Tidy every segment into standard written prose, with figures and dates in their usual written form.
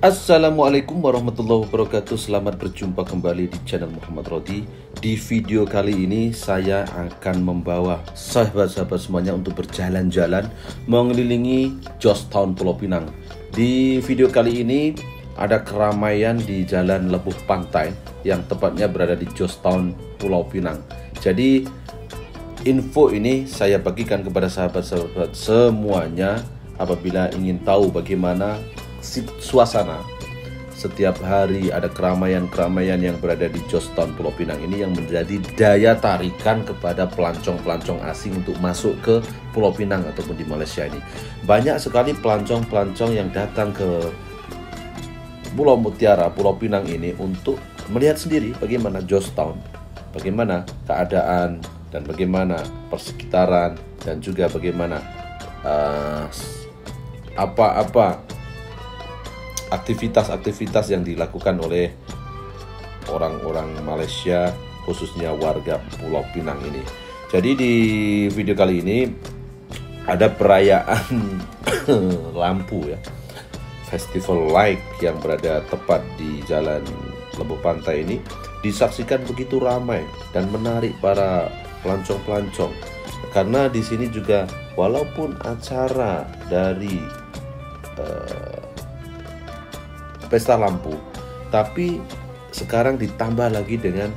Assalamualaikum warahmatullahi wabarakatuh. Selamat berjumpa kembali di channel Muhammad Rodi. Di video kali ini saya akan membawa sahabat-sahabat semuanya untuk berjalan-jalan mengelilingi Jostown Pulau Pinang. Di video kali ini ada keramaian di Jalan Lebuh Pantai yang tepatnya berada di Jostown Pulau Pinang. Jadi info ini saya bagikan kepada sahabat-sahabat semuanya apabila ingin tahu bagaimana suasana setiap hari ada keramaian-keramaian yang berada di Jostown Pulau Pinang ini yang menjadi daya tarikan kepada pelancong-pelancong asing untuk masuk ke Pulau Pinang ataupun di Malaysia ini. Banyak sekali pelancong-pelancong yang datang ke Pulau Mutiara, Pulau Pinang ini untuk melihat sendiri bagaimana Jostown, bagaimana keadaan dan bagaimana persekitaran dan juga bagaimana apa-apa aktivitas-aktivitas yang dilakukan oleh orang-orang Malaysia, khususnya warga Pulau Pinang ini. Jadi di video kali ini ada perayaan lampu ya, Festival Light yang berada tepat di Jalan Lebuh Pantai ini disaksikan begitu ramai dan menarik para pelancong-pelancong. Karena di sini juga walaupun acara dari pesta lampu, tapi sekarang ditambah lagi dengan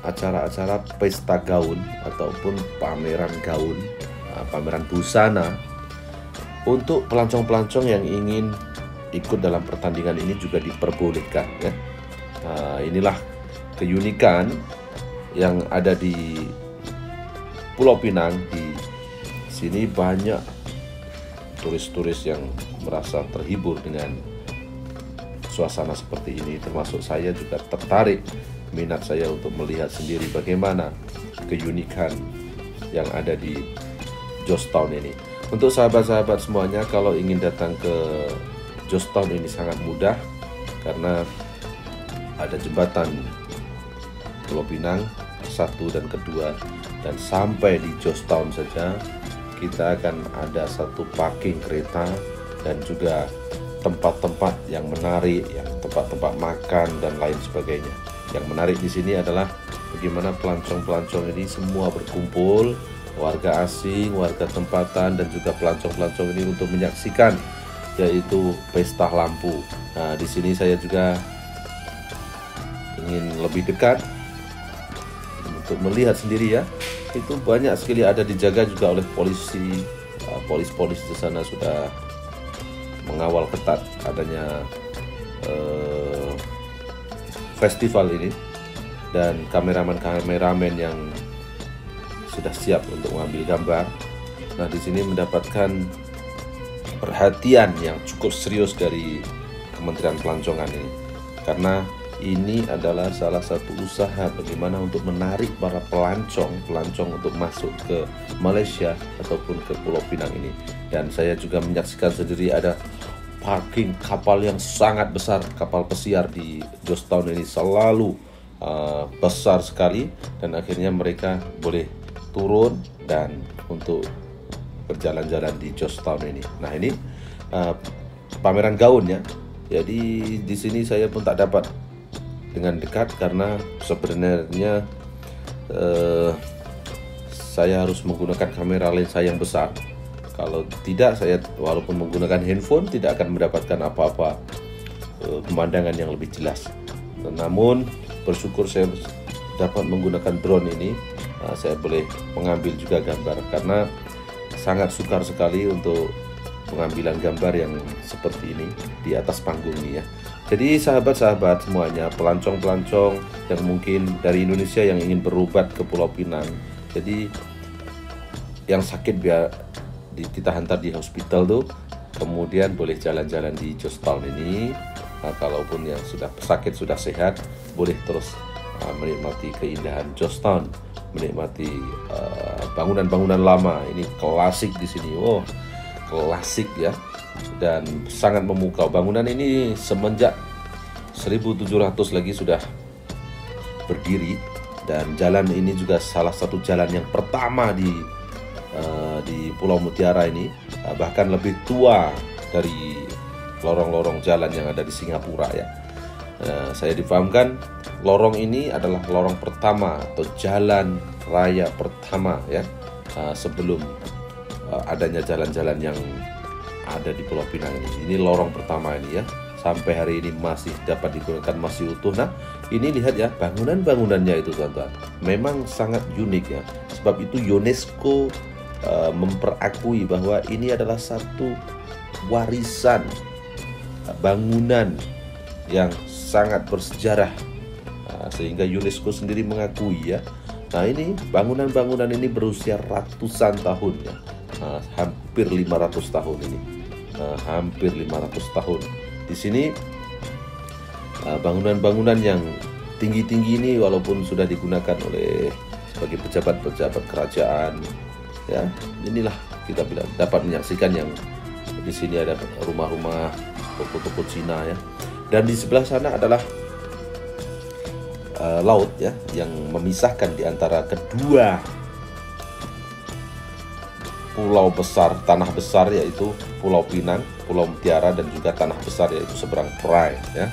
acara-acara pesta gaun ataupun pameran gaun, pameran busana untuk pelancong-pelancong yang ingin ikut dalam pertandingan ini juga diperbolehkan ya. Inilah keunikan yang ada di Pulau Pinang. Di sini banyak turis-turis yang merasa terhibur dengan suasana seperti ini, termasuk saya juga tertarik, minat saya untuk melihat sendiri bagaimana keunikan yang ada di Jostown ini. Untuk sahabat-sahabat semuanya, kalau ingin datang ke Jostown ini sangat mudah karena ada jembatan Pulau Pinang 1 dan 2, dan sampai di Jostown saja kita akan ada satu parking kereta dan juga tempat-tempat yang menarik, yang tempat-tempat makan dan lain sebagainya. Yang menarik di sini adalah bagaimana pelancong-pelancong ini semua berkumpul, warga asing, warga tempatan dan juga pelancong-pelancong ini untuk menyaksikan yaitu pesta lampu. Nah, di sini saya juga ingin lebih dekat untuk melihat sendiri ya. Itu banyak sekali ada dijaga juga oleh polisi. Polis-polis di sana sudah mengawal ketat adanya festival ini, dan kameramen yang sudah siap untuk mengambil gambar. Nah, di sini mendapatkan perhatian yang cukup serius dari Kementerian Pelancongan ini, karena ini adalah salah satu usaha bagaimana untuk menarik para pelancong untuk masuk ke Malaysia ataupun ke Pulau Pinang ini. Dan saya juga menyaksikan sendiri ada parking kapal yang sangat besar, kapal pesiar di Jostown ini selalu besar sekali, dan akhirnya mereka boleh turun dan untuk berjalan-jalan di Jostown ini. Nah, ini pameran gaun ya. Jadi di sini saya pun tak dapat dengan dekat karena sebenarnya saya harus menggunakan kamera lensa yang besar. Kalau tidak, saya walaupun menggunakan handphone tidak akan mendapatkan apa-apa pemandangan yang lebih jelas. Namun bersyukur saya dapat menggunakan drone ini, saya boleh mengambil juga gambar karena sangat sukar sekali untuk pengambilan gambar yang seperti ini di atas panggung ini ya. Jadi sahabat-sahabat semuanya, pelancong-pelancong yang mungkin dari Indonesia yang ingin berobat ke Pulau Pinang, jadi yang sakit biar kita hantar di hospital tuh, kemudian boleh jalan-jalan di Jostown ini. Nah, kalaupun yang sudah sakit sudah sehat, boleh terus menikmati keindahan Jostown, menikmati bangunan-bangunan lama. Ini klasik di sini, klasik ya, dan sangat memukau. Bangunan ini semenjak 1700 lagi sudah berdiri, dan jalan ini juga salah satu jalan yang pertama di Pulau Mutiara ini, bahkan lebih tua dari lorong-lorong jalan yang ada di Singapura ya. Saya dipahamkan lorong ini adalah lorong pertama atau jalan raya pertama ya, sebelum adanya jalan-jalan yang ada di Pulau Pinang ini. Ini lorong pertama ini ya, sampai hari ini masih dapat digunakan, masih utuh. Nah, ini lihat ya bangunan-bangunannya itu teman-teman, memang sangat unik ya. Sebab itu UNESCO memperakui bahwa ini adalah satu warisan bangunan yang sangat bersejarah, sehingga UNESCO sendiri mengakui ya. Nah, ini bangunan-bangunan ini berusia ratusan tahun ya, hampir 500 tahun ini, hampir 500 tahun. Di sini bangunan-bangunan yang tinggi-tinggi ini walaupun sudah digunakan oleh sebagai pejabat-pejabat kerajaan ya, inilah kita bilang dapat menyaksikan yang di sini ada rumah-rumah, toko-toko Cina ya, dan di sebelah sana adalah laut ya, yang memisahkan di antara kedua pulau besar, tanah besar, yaitu Pulau Pinang, Pulau Mutiara, dan juga tanah besar yaitu seberang Perai ya.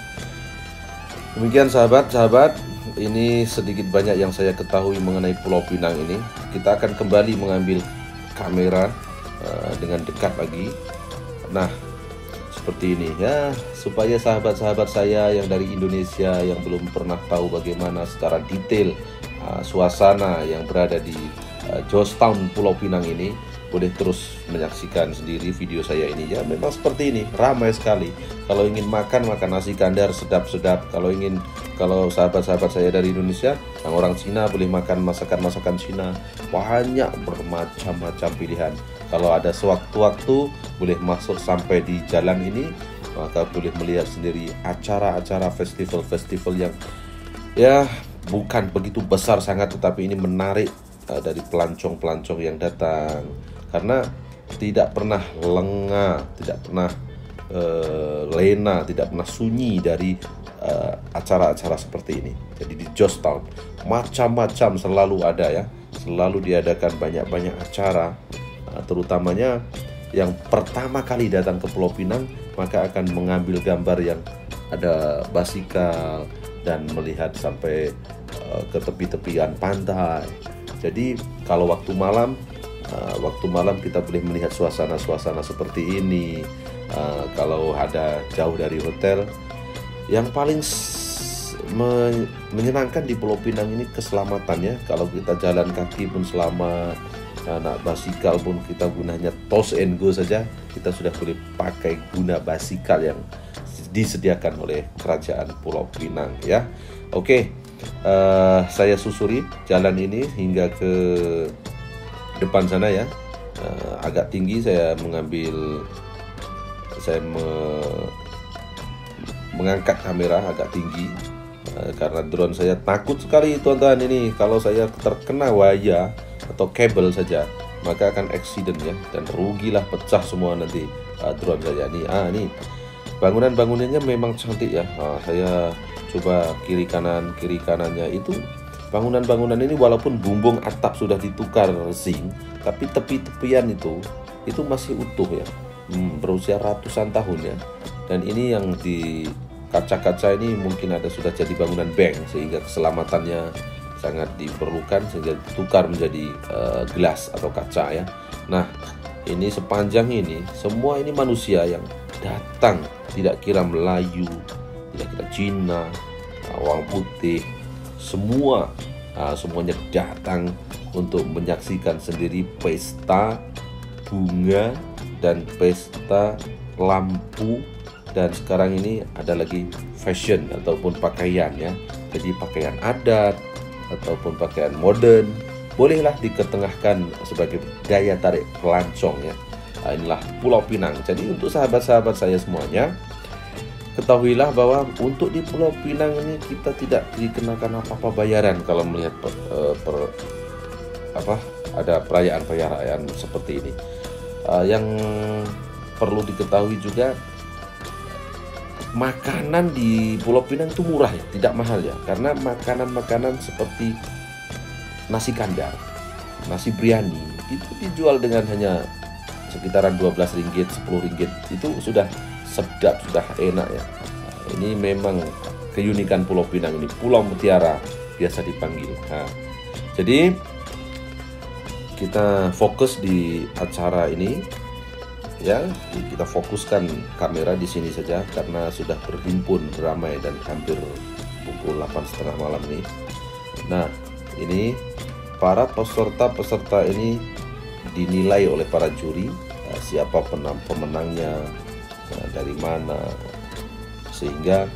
Demikian sahabat-sahabat, ini sedikit banyak yang saya ketahui mengenai Pulau Pinang ini. Kita akan kembali mengambil kamera dengan dekat lagi. Nah, seperti ini ya, supaya sahabat-sahabat saya yang dari Indonesia yang belum pernah tahu bagaimana secara detail suasana yang berada di Georgetown Pulau Pinang ini, boleh terus menyaksikan sendiri video saya ini ya. Memang seperti ini, ramai sekali. Kalau ingin makan nasi kandar sedap-sedap. Kalau sahabat-sahabat saya dari Indonesia, yang orang Cina boleh makan masakan-masakan Cina, banyak bermacam-macam pilihan. Kalau ada sewaktu-waktu boleh masuk sampai di jalan ini, maka boleh melihat sendiri acara-acara festival-festival yang ya bukan begitu besar sangat, tetapi ini menarik dari pelancong-pelancong yang datang, karena tidak pernah lengah, tidak pernah lena, tidak pernah sunyi dari acara-acara seperti ini. Jadi di Georgetown macam-macam selalu ada ya, selalu diadakan banyak-banyak acara, terutamanya yang pertama kali datang ke Pulau Pinang maka akan mengambil gambar yang ada basikal dan melihat sampai ke tepi-tepian pantai. Jadi kalau waktu malam kita boleh melihat suasana-suasana seperti ini. Kalau ada jauh dari hotel, yang paling menyenangkan di Pulau Pinang ini keselamatannya. Kalau kita jalan kaki pun selamat, naik basikal pun kita gunanya toss and go saja, kita sudah boleh pakai guna basikal yang disediakan oleh kerajaan Pulau Pinang ya. Oke, saya susuri jalan ini hingga ke depan sana ya. Agak tinggi, saya mengangkat kamera agak tinggi karena drone saya takut sekali teman-teman ini. Kalau saya terkena waya atau kabel saja maka akan accident ya, dan rugilah, pecah semua nanti drone saya nih. Ini bangunannya memang cantik ya. Saya coba kiri kanannya itu bangunan ini walaupun bumbung atap sudah ditukar zinc, tapi tepi-tepian itu masih utuh ya, berusia ratusan tahun ya. Dan ini yang di kaca-kaca ini mungkin sudah jadi bangunan bank, sehingga keselamatannya sangat diperlukan, sehingga ditukar menjadi gelas atau kaca ya. Nah, ini sepanjang ini semua ini manusia yang datang, tidak kira Melayu, tidak kira Cina, orang putih, semuanya datang untuk menyaksikan sendiri pesta bunga dan pesta lampu. Dan sekarang ini ada lagi fashion ataupun pakaian ya. Jadi pakaian adat ataupun pakaian modern bolehlah diketengahkan sebagai daya tarik pelancong ya. Inilah Pulau Pinang. Jadi untuk sahabat-sahabat saya semuanya, ketahuilah bahwa untuk di Pulau Pinang ini kita tidak dikenakan apa-apa bayaran kalau melihat ada perayaan seperti ini. Yang perlu diketahui juga, makanan di Pulau Pinang itu murah ya, tidak mahal ya, karena makanan-makanan seperti nasi kandar, nasi biryani itu dijual dengan hanya sekitaran 12 ringgit, 10 ringgit, itu sudah sedap, sudah enak ya. Nah, ini memang keunikan Pulau Pinang ini, Pulau Mutiara biasa dipanggil. Nah, jadi kita fokus di acara ini ya, kita fokuskan kamera di sini saja karena sudah berhimpun beramai dan hampir pukul 8:30 malam ini. Nah, ini para peserta ini dinilai oleh para juri, siapa pemenangnya, dari mana, sehingga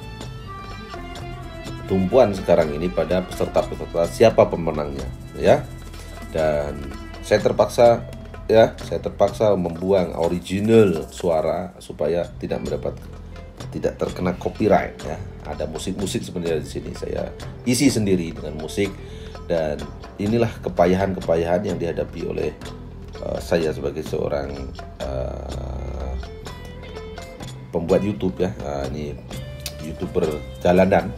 tumpuan sekarang ini pada peserta siapa pemenangnya ya. Dan saya terpaksa membuang original suara supaya tidak terkena copyright ya. Ada musik sebenarnya di sini, saya isi sendiri dengan musik, dan inilah kepayahan yang dihadapi oleh saya sebagai seorang pembuat YouTube ya. Ini YouTuber perjalanan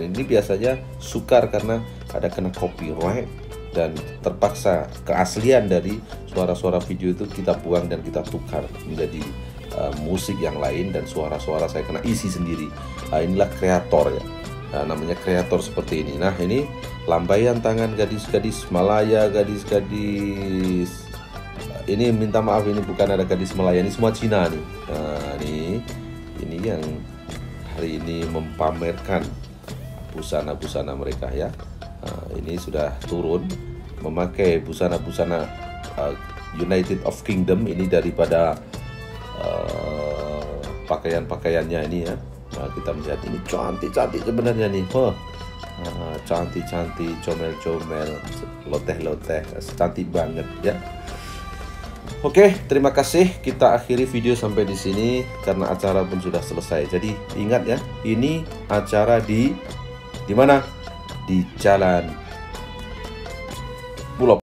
ini biasanya sukar karena ada kena copyright, dan terpaksa keaslian dari suara-suara video itu kita buang dan kita tukar menjadi musik yang lain, dan suara-suara saya kena isi sendiri. Inilah kreator ya. Namanya kreator seperti ini. Nah, ini lambaian tangan gadis-gadis Malaya, gadis-gadis. Ini minta maaf, ini bukan ada gadis Malaya, ini semua Cina nih. Nah, ini yang hari ini mempamerkan busana-busana mereka ya. Ini sudah turun memakai busana-busana United of Kingdom ini daripada pakaian-pakaiannya ini ya. Nah, kita melihat ini cantik-cantik sebenarnya nih. Cantik-cantik, comel-comel, loteh-loteh, cantik banget ya. Oke, terima kasih. Kita akhiri video sampai di sini karena acara pun sudah selesai. Jadi ingat ya, ini acara di mana? Di Jalan Pulau